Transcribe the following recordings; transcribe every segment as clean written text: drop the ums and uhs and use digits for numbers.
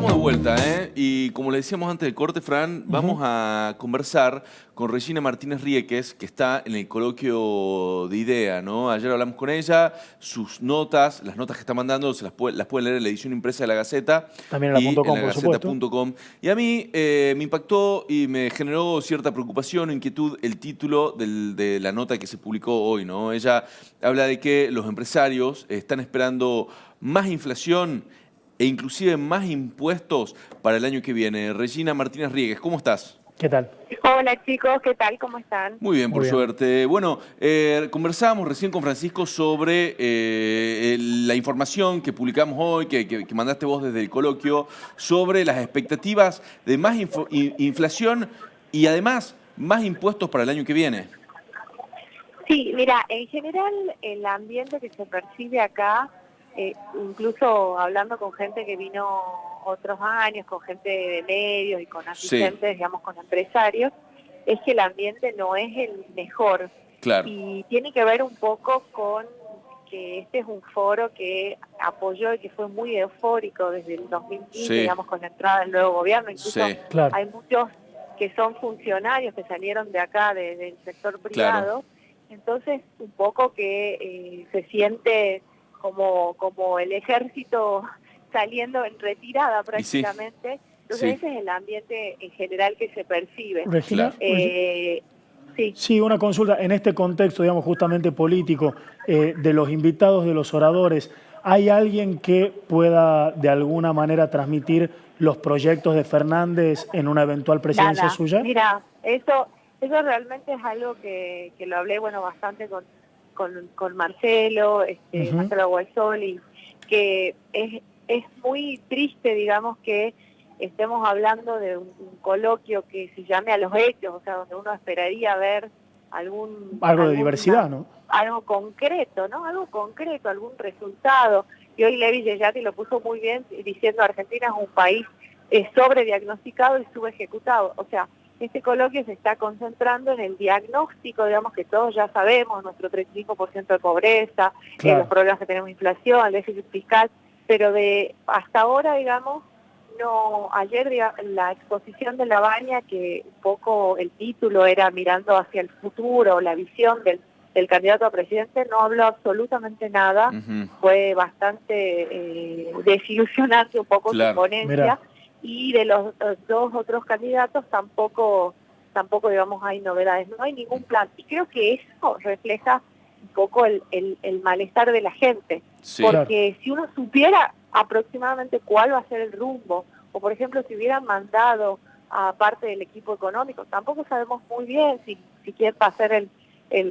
estamos de vuelta, ¿eh? Y como le decíamos antes del corte, Fran, vamos a conversar con Regina Martínez Ríeques, que está en el coloquio de IDEA, ¿no? Ayer hablamos con ella, sus notas, las notas que está mandando, las pueden leer en la edición impresa de La Gaceta. También en la y .com, en por supuesto. lagaceta.com. Y a mí me impactó y me generó cierta preocupación o inquietud el título de la nota que se publicó hoy, ¿no? Ella habla de que los empresarios están esperando más inflación e inclusive más impuestos para el año que viene. Regina Martínez Ríeques, ¿cómo estás? ¿Qué tal? Hola chicos, ¿qué tal? ¿Cómo están? Muy bien, por Muy bien. suerte. Bueno, conversábamos recién con Francisco sobre la información que publicamos hoy, que mandaste vos desde el coloquio, sobre las expectativas de más inflación y además más impuestos para el año que viene. Sí, mira, en general el ambiente que se percibe acá, incluso hablando con gente que vino otros años, con gente de medios y con asistentes, digamos, con empresarios, es que el ambiente no es el mejor. Claro. Y tiene que ver un poco con que este es un foro que apoyó y que fue muy eufórico desde el 2015, digamos, con la entrada del nuevo gobierno. Incluso Claro. hay muchos que son funcionarios que salieron de acá, del sector privado. Claro. Entonces, un poco que se siente como el ejército saliendo en retirada prácticamente. Entonces ese es el ambiente en general que se percibe. Regina, sí. Sí, una consulta. En este contexto, digamos, justamente político, de los invitados, de los oradores, ¿hay alguien que pueda de alguna manera transmitir los proyectos de Fernández en una eventual presidencia suya? Mira, eso realmente es algo que lo hablé, bueno, bastante con Marcelo, Marcelo Guaisoli, que es muy triste, digamos, que estemos hablando de un coloquio que se llame a los hechos, o sea, donde uno esperaría ver algo de diversidad, ¿no? Algo concreto, ¿no? Algo concreto, algún resultado. Y hoy Levi Yeyati lo puso muy bien diciendo Argentina es un país sobrediagnosticado y subejecutado. O sea, este coloquio se está concentrando en el diagnóstico, digamos, que todos ya sabemos, nuestro 35% de pobreza, los problemas que tenemos de inflación, el déficit fiscal, pero hasta ahora, digamos, no. Ayer la exposición de Labaña, que un poco el título era mirando hacia el futuro, la visión del candidato a presidente, no habló absolutamente nada. Fue bastante desilusionante un poco su ponencia. Y de los dos otros candidatos tampoco, digamos, hay novedades, no hay ningún plan. Y creo que eso refleja un poco el malestar de la gente. Porque si uno supiera aproximadamente cuál va a ser el rumbo, o por ejemplo si hubieran mandado a parte del equipo económico, tampoco sabemos muy bien si quién va a ser quién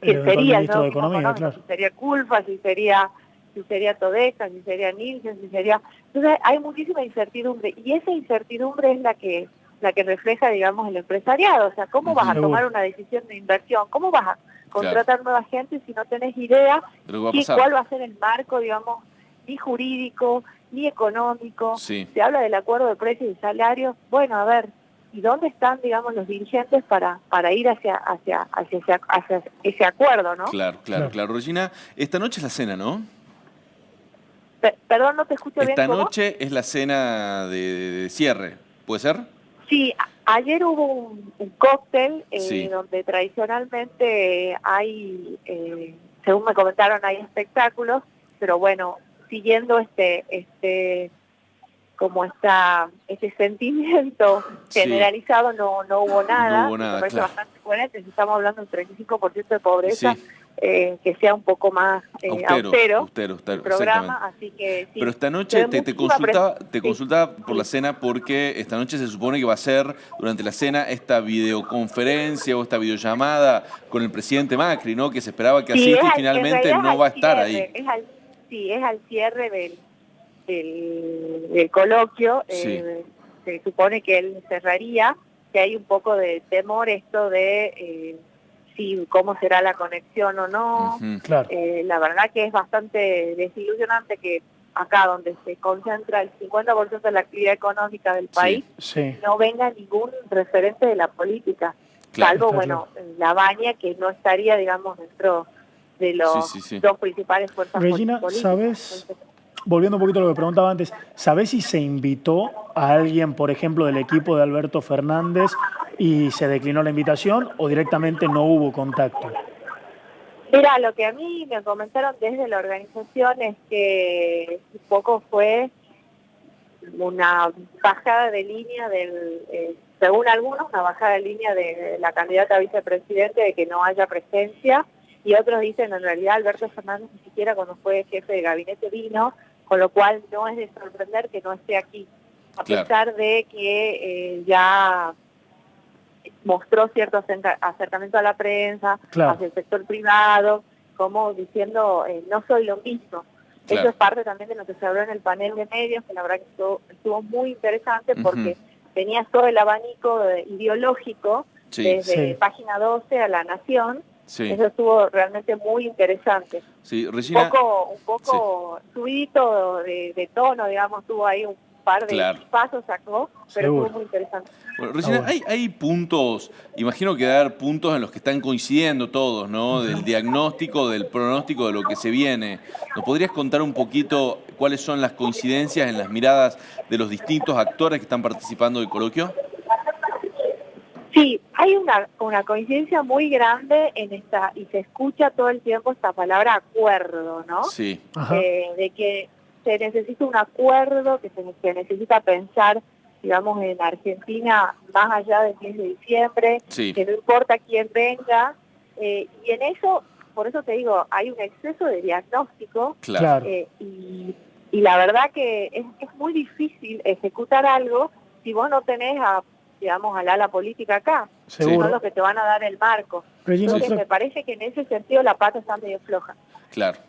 sería el nuevo equipo económico, si sería Culfa, si sería Todeca, si sería Nielsen, si sería... Entonces hay muchísima incertidumbre, y esa incertidumbre es la que refleja, digamos, el empresariado. O sea, ¿cómo vas a tomar una decisión de inversión? ¿Cómo vas a contratar nueva gente si no tenés idea cuál va a ser el marco, digamos, ni jurídico, ni económico? Se habla del acuerdo de precios y salarios. Bueno, a ver, ¿y dónde están, digamos, los dirigentes para ir hacia ese acuerdo, no? Claro. Regina, esta noche es la cena, ¿no? Perdón, no te escucho bien. Esta noche es la cena de cierre, ¿puede ser? Sí, ayer hubo un cóctel donde tradicionalmente hay, según me comentaron, hay espectáculos, pero bueno, siguiendo este sentimiento generalizado, no hubo nada. No hubo nada, me parece bastante coherente. Si estamos hablando de un 35% de pobreza, que sea un poco más austero el programa, así que Pero esta noche te consultaba por la cena, porque esta noche se supone que va a ser, durante la cena, esta videoconferencia o esta videollamada con el presidente Macri, ¿no? Que se esperaba que asista y finalmente no va a estar ahí. Es al cierre del coloquio. Se supone que él cerraría, que hay un poco de temor esto de cómo será la conexión o no. La verdad que es bastante desilusionante que acá, donde se concentra el 50% de la actividad económica del país, no venga ningún referente de la política, salvo, Labaña, que no estaría, digamos, dentro de los dos principales fuerzas políticas. Regina, ¿sabes? volviendo un poquito a lo que preguntaba antes, ¿sabés si se invitó a alguien, por ejemplo, del equipo de Alberto Fernández y se declinó la invitación o directamente no hubo contacto? Mira, lo que a mí me comentaron desde la organización es que un poco fue una bajada de línea según algunos, una bajada de línea de la candidata a vicepresidente de que no haya presencia, y otros dicen en realidad Alberto Fernández ni siquiera cuando fue jefe de gabinete vino, con lo cual no es de sorprender que no esté aquí, a pesar de que ya mostró cierto acercamiento a la prensa, hacia el sector privado, como diciendo no soy lo mismo. Eso es parte también de lo que se habló en el panel de medios, que la verdad que estuvo muy interesante porque tenía todo el abanico ideológico desde Página 12 a La Nación. Eso estuvo realmente muy interesante. Regina, un poco subidito de tono, digamos, tuvo ahí un par de pasos sacó, pero estuvo muy interesante. Bueno, Regina, hay puntos, imagino que debe haber puntos en los que están coincidiendo todos, ¿no? Del diagnóstico, del pronóstico de lo que se viene. ¿Nos podrías contar un poquito cuáles son las coincidencias en las miradas de los distintos actores que están participando del coloquio? Sí, hay una coincidencia muy grande en esta, y se escucha todo el tiempo esta palabra acuerdo, ¿no? Sí. De que se necesita un acuerdo, que se necesita pensar, digamos, en Argentina más allá del 10 de diciembre, que no importa quién venga, y en eso, por eso te digo, hay un exceso de diagnóstico, y la verdad que es muy difícil ejecutar algo si vos no tenés digamos, al ala política acá, que son los que te van a dar el marco. Entonces me parece que en ese sentido la pata está medio floja.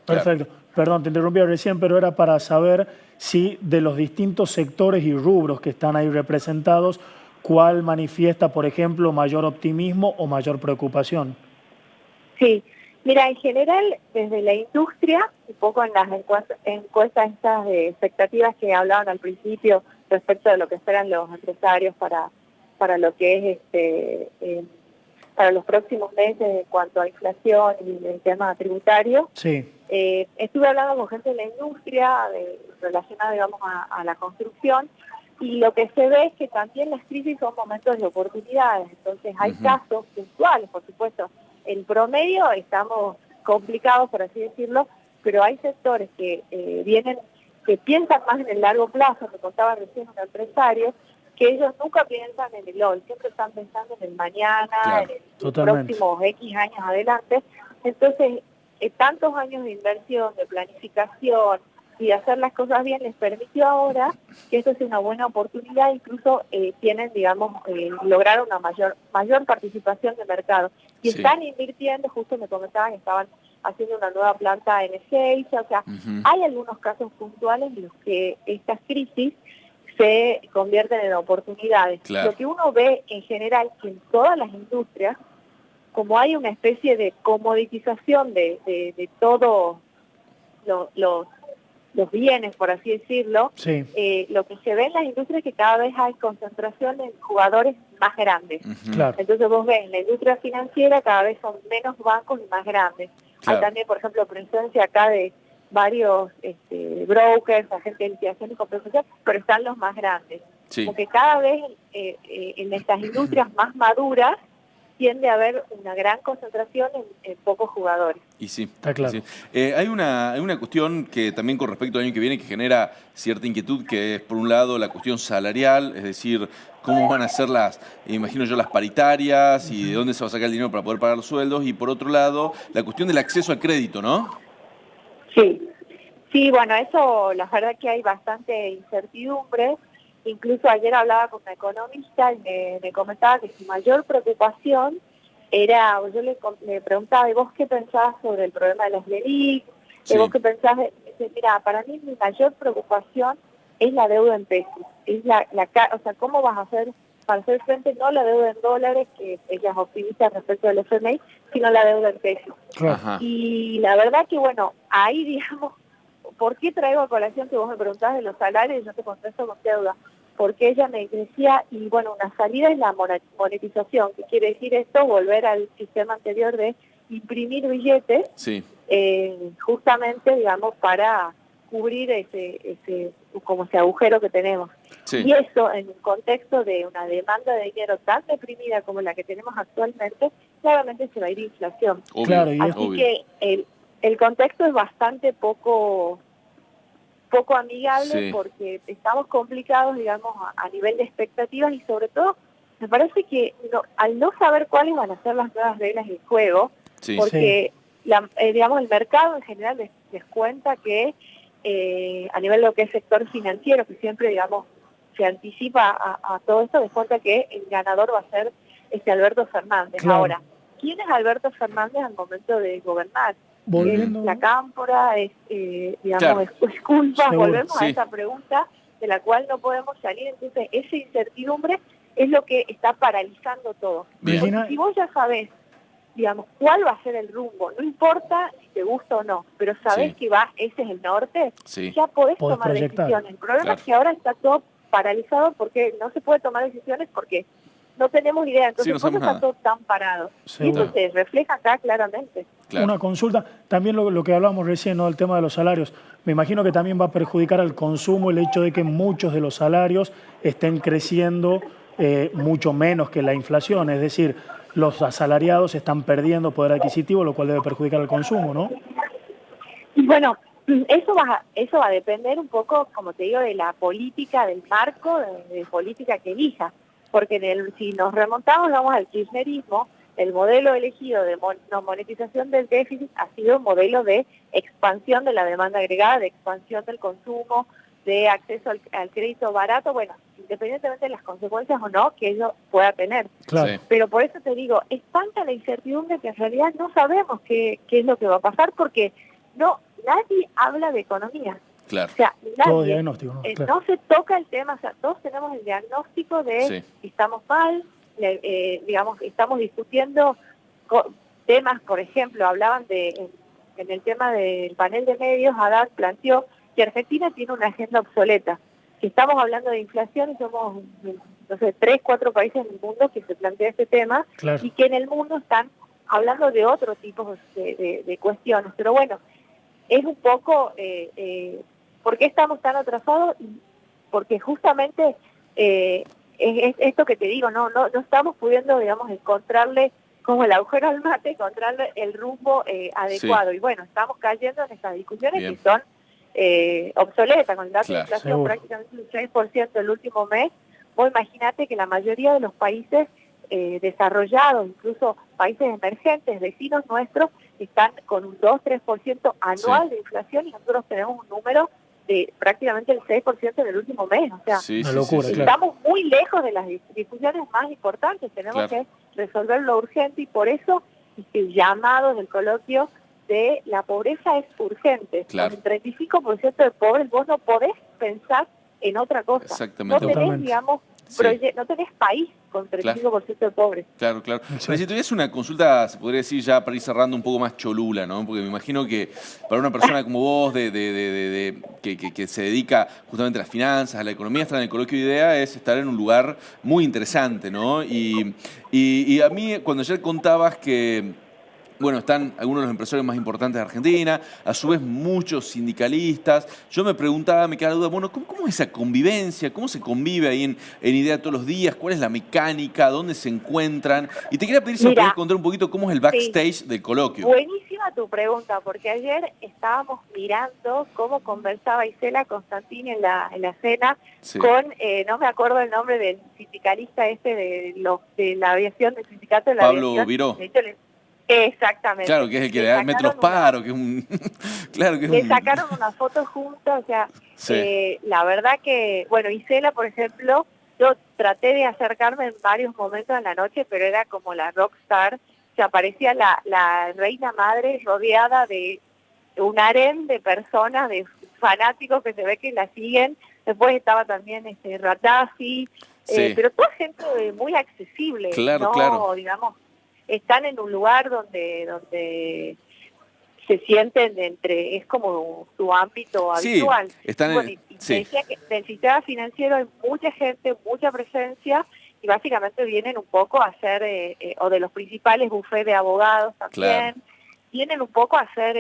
Perfecto. Perdón, te interrumpí recién, pero era para saber si de los distintos sectores y rubros que están ahí representados, ¿cuál manifiesta, por ejemplo, mayor optimismo o mayor preocupación? Sí, mira, en general, desde la industria, un poco en las encuestas estas de expectativas que hablaban al principio respecto de lo que esperan los empresarios para lo que es para los próximos meses en cuanto a inflación y el tema tributario. Estuve hablando con gente de la industria relacionada, digamos, a la construcción, y lo que se ve es que también las crisis son momentos de oportunidades. Entonces hay casos puntuales, por supuesto. En promedio estamos complicados, por así decirlo, pero hay sectores que que piensan más en el largo plazo. Me contaba recién un empresario que ellos nunca piensan en el hoy, siempre están pensando en el mañana, en los próximos X años adelante. Entonces, tantos años de inversión, de planificación y de hacer las cosas bien les permitió ahora que esto sea una buena oportunidad, incluso tienen, digamos, lograr una mayor participación de mercado. Y están invirtiendo, justo me comentaban que estaban haciendo una nueva planta en Ezeiza, o sea, hay algunos casos puntuales en los que estas crisis se convierten en oportunidades. Lo que uno ve en general que en todas las industrias, como hay una especie de comoditización de todos los bienes, por así decirlo, lo que se ve en las industrias es que cada vez hay concentración en jugadores más grandes. Entonces vos ves, en la industria financiera cada vez son menos bancos y más grandes. Hay también, por ejemplo, presencia acá de varios brokers, agentes de liquidación y compensación, pero están los más grandes. Porque cada vez en estas industrias más maduras tiende a haber una gran concentración en pocos jugadores. Y está claro. Hay una cuestión que también con respecto al año que viene que genera cierta inquietud, que es por un lado la cuestión salarial, es decir, cómo van a ser imagino yo, las paritarias y de dónde se va a sacar el dinero para poder pagar los sueldos, y por otro lado, la cuestión del acceso al crédito, ¿no? Sí, bueno, eso la verdad que hay bastante incertidumbre. Incluso ayer hablaba con una economista y me comentaba que su mayor preocupación era, yo le preguntaba, ¿y vos qué pensás sobre el problema de las LELIQ? ¿Vos qué pensás? Mira, para mí mi mayor preocupación es la deuda en pesos. Es o sea, ¿cómo vas a hacer para hacer frente no la deuda en dólares, que ella es optimista respecto del FMI, sino la deuda en pesos? Y la verdad que, bueno, ahí, digamos, ¿por qué traigo a colación que vos me preguntás de los salarios y yo te contesto con deuda? Porque ella me decía, y bueno, una salida es la monetización, que quiere decir esto, volver al sistema anterior de imprimir billetes, justamente, digamos, para cubrir como ese agujero que tenemos. Sí. Y eso, en un contexto de una demanda de dinero tan deprimida como la que tenemos actualmente, claramente se va a ir inflación. Obvio, Claro, y Así que el contexto es bastante poco amigable, Sí. porque estamos complicados, digamos, a nivel de expectativas, y sobre todo me parece que al no saber cuáles van a ser las nuevas reglas del juego, Sí. porque digamos, el mercado en general les cuenta que a nivel de lo que es sector financiero, que siempre, digamos, se anticipa a todo esto, les cuenta que el ganador va a ser Alberto Fernández. Claro. Ahora, ¿quién es Alberto Fernández al momento de gobernar? Volviendo... La cámpora, digamos, Claro. es culpa, Seguro. volvemos a Sí. esa pregunta de la cual no podemos salir. Entonces, esa incertidumbre es lo que está paralizando todo. Bien. Porque si vos ya sabés, digamos, cuál va a ser el rumbo, no importa si te gusta o no, pero sabés Sí. que ese es el norte, Sí. ya podés Podés tomar proyectar. decisiones. El problema Claro. es que ahora está todo paralizado, porque no se puede tomar decisiones porque no tenemos idea. Entonces, Sí, no por eso sabemos está todo tan parado. Y Seguro. eso se refleja acá claramente. Claro. Una consulta, también lo que hablábamos recién, ¿no? El tema de los salarios. Me imagino que también va a perjudicar al consumo el hecho de que muchos de los salarios estén creciendo mucho menos que la inflación. Es decir, los asalariados están perdiendo poder adquisitivo, lo cual debe perjudicar al consumo, ¿no? Y bueno, eso va a depender un poco, como te digo, de la política, del marco de política que elija. Porque si nos remontamos, vamos al kirchnerismo, el modelo elegido de no monetización del déficit ha sido un modelo de expansión de la demanda agregada, de expansión del consumo, de acceso al crédito barato, bueno, independientemente de las consecuencias o no que ello pueda tener. Claro. Sí. Pero por eso te digo, es tanta la incertidumbre que en realidad no sabemos qué es lo que va a pasar, porque nadie habla de economía. Claro. O sea, Todo nadie. diagnóstico, ¿no? Claro. No se toca el tema, o sea, todos tenemos el diagnóstico de Sí. si estamos mal, digamos, estamos discutiendo temas, por ejemplo, hablaban en el tema del panel de medios, Haddad planteó que Argentina tiene una agenda obsoleta, que estamos hablando de inflación y somos, no sé, 3, 4 países en el mundo que se plantea este tema, Claro. y que en el mundo están hablando de otro tipo de cuestiones. Pero bueno, es un poco ¿por qué estamos tan atrasados? Porque justamente es esto que te digo, no estamos pudiendo, digamos, encontrarle como el agujero al mate, encontrarle el rumbo adecuado. Sí. Y bueno, estamos cayendo en estas discusiones Bien. que son obsoletas, con el dato Claro. de inflación Seguro. prácticamente un 6% el último mes. Vos imagínate que la mayoría de los países desarrollados, incluso países emergentes, vecinos nuestros, están con un 2-3% anual Sí. de inflación, y nosotros tenemos un número de prácticamente el 6% en el último mes. O sea, Sí, Una sí, locura, sí, sí. claro. estamos muy lejos de las discusiones más importantes. Tenemos Claro. que resolver lo urgente, y por eso el llamado del coloquio de la pobreza es urgente. Claro. Con el 35% de pobres, vos no podés pensar en otra cosa. Exactamente. No tenés, Totalmente. digamos, Sí. no tenés país con 35% de pobres. Claro, claro. Sí. Pero si tuvieras una consulta, se podría decir ya para ir cerrando, un poco más cholula, ¿no? Porque me imagino que para una persona como vos, que se dedica justamente a las finanzas, a la economía, estar en el coloquio de idea es estar en un lugar muy interesante, ¿no? Y a mí, cuando ayer contabas que, bueno, están algunos de los empresarios más importantes de Argentina, a su vez muchos sindicalistas. Yo me preguntaba, me quedaba la duda, bueno, ¿cómo es esa convivencia? ¿Cómo se convive ahí en IDEA todos los días? ¿Cuál es la mecánica? ¿Dónde se encuentran? Y te quería pedir si nos Mira, podías contar un poquito cómo es el backstage del coloquio. Buenísima tu pregunta, porque ayer estábamos mirando cómo conversaba Isela Constantini en la cena Sí. con, no me acuerdo el nombre del sindicalista de la aviación, del sindicato de la Pablo aviación. Viró. De hecho, exactamente. Claro, que es el que le mete los paros, que es un... claro, que es Le un... sacaron una foto juntos, o sea, Sí. la verdad que, bueno, Isela, por ejemplo, yo traté de acercarme en varios momentos en la noche, pero era como la rockstar. Se aparecía la reina madre rodeada de un harén de personas, de fanáticos que se ve que la siguen. Después estaba también Ratafi, Sí. pero toda gente muy accesible. Claro, no, claro. digamos, están en un lugar donde se sienten es como su ámbito Sí, habitual. están Bueno, en... y te Sí. decía que del sistema financiero hay mucha gente, mucha presencia, y básicamente vienen un poco a hacer, o de los principales bufetes de abogados también. Claro. vienen un poco a hacer,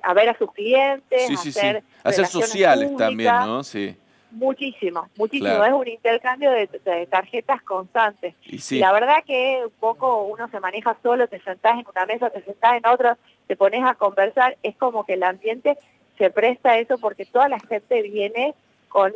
a ver a sus clientes, Sí, a sí, sí. hacer A ser relaciones sociales públicas. también, ¿no? Sí, Muchísimo, muchísimo. claro. Es un intercambio de tarjetas constantes. Y Y sí, la verdad que un poco uno se maneja solo, te sentás en una mesa, te sentás en otra, te pones a conversar, es como que el ambiente se presta a eso porque toda la gente viene con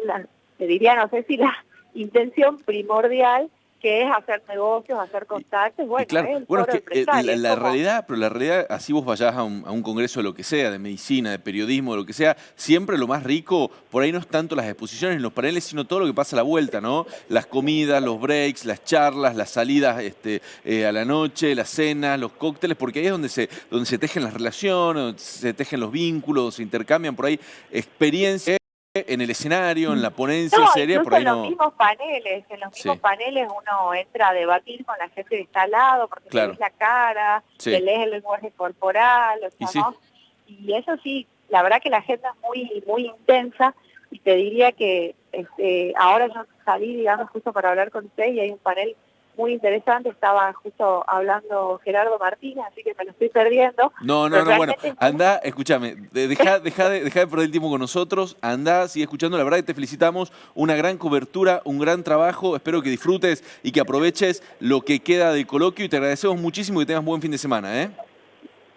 te diría, no sé si la intención primordial, que es hacer negocios, hacer contactos. y Bueno, claro, es el bueno, foro es que empresario, es la como... realidad, pero la realidad, así vos vayas a un congreso de lo que sea, de medicina, de periodismo, de lo que sea, siempre lo más rico, por ahí no es tanto las exposiciones, los paneles, sino todo lo que pasa a la vuelta, ¿no? Las comidas, los breaks, las charlas, las salidas a la noche, las cenas, los cócteles, porque ahí es donde se tejen las relaciones, donde se tejen los vínculos, se intercambian por ahí experiencias en el escenario, en la No, ponencia seria, por incluso ahí en los no. mismos paneles, Sí, uno entra a debatir con la gente que está al lado, porque le ves claro, la cara, le sí, lees el lenguaje corporal, o y sea, sí. ¿no? Y eso sí, la verdad que la agenda es muy, muy intensa, y te diría que ahora yo salí, digamos, justo para hablar con usted, y hay un panel muy interesante, estaba justo hablando Gerardo Martínez, así que me lo estoy perdiendo, No, pero no, no, bueno, realmente es muy... anda, escúchame, deja de perder el tiempo con nosotros, anda, sigue escuchando, la verdad que te felicitamos, una gran cobertura, un gran trabajo, espero que disfrutes y que aproveches lo que queda del coloquio y te agradecemos muchísimo y que tengas buen fin de semana, ¿eh?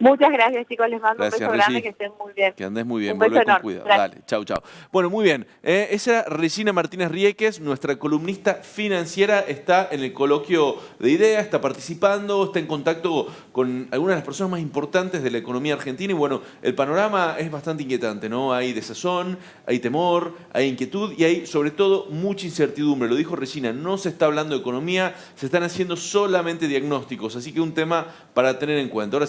Muchas gracias, chicos, les mando un Gracias, beso grande, Regi. que estén muy bien. Que andes muy bien, Un beso volvé con enorme. cuidado. Gracias. Dale, chau, chau. Bueno, muy bien. Esa era Regina Martínez Ríeques, nuestra columnista financiera, está en el coloquio de ideas, está participando, está en contacto con algunas de las personas más importantes de la economía argentina y bueno, el panorama es bastante inquietante, ¿no? Hay desazón, hay temor, hay inquietud y hay sobre todo mucha incertidumbre. Lo dijo Regina, no se está hablando de economía, se están haciendo solamente diagnósticos, así que un tema para tener en cuenta. Ahora